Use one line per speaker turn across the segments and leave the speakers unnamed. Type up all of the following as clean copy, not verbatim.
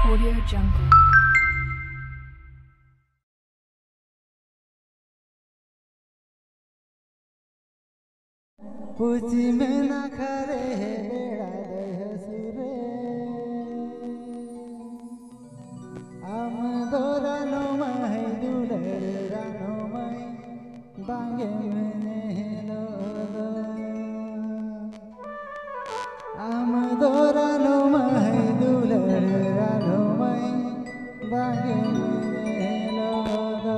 Audio Jungle.
पूछी में ना खरे बेड़ा दह सुरे आम दोरानो माही दुलर रानो माई बांगे में लो आम दोरानो माही दुलर रानो माई बांगे में लो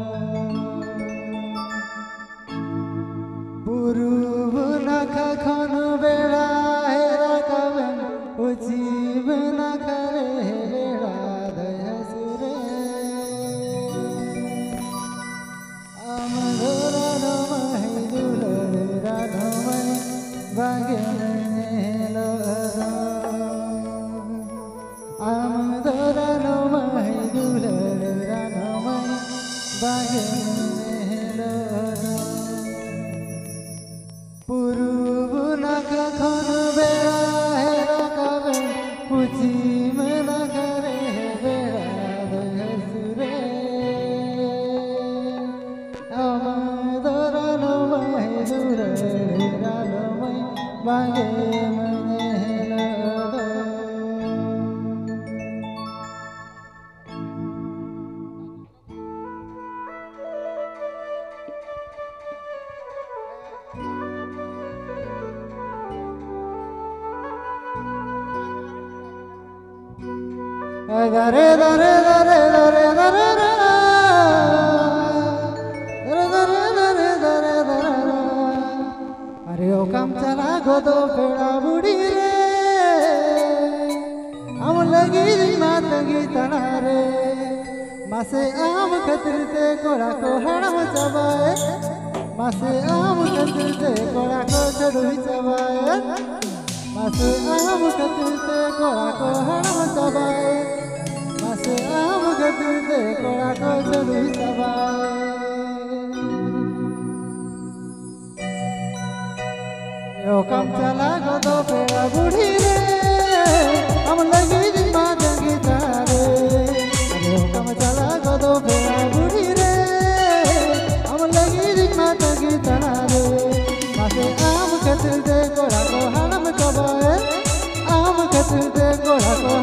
बुरु खन बेड़ा हेरा कवन उची बना करे बेड़ा दया सुरे आम दोरानो माही दुलर रानो माई बांगे लो आम दोरानो माही दुलर रानो माई बांगे लो खन बेड़ा हेरा कवन पूछी में न करे बेड़ा दह सुरे आम दोरानो माही दुलर रानो माई बांगे मने लो दरे दरे दरे दरे दरे दरे दरे दरे दरे अरे ओ काम चला गोदो बेड़ा बुड़ी रे हम लगी मात लगी तना रे मासे आम खतरते कोड़ा को हड़म चबाए मासे आम खतरते कोड़ा को चढ़ुई चबाए मासे आम खतरते कोड़ा को हड़म चबाए मासे आम खतरते कोड़ा को चढ़ुई चबाए ओ कम चला गोदो बेड़ा बुढ़ी रे हम लगी जिम्मा जंगी तारे ओ कम चला गोदो बेड़ा बुढ़ी रे हम लगी जिम्मा जंगी तारे मासे आम खतरते कोड़ा को हड़म चबाए आम खतरते कोड़ा को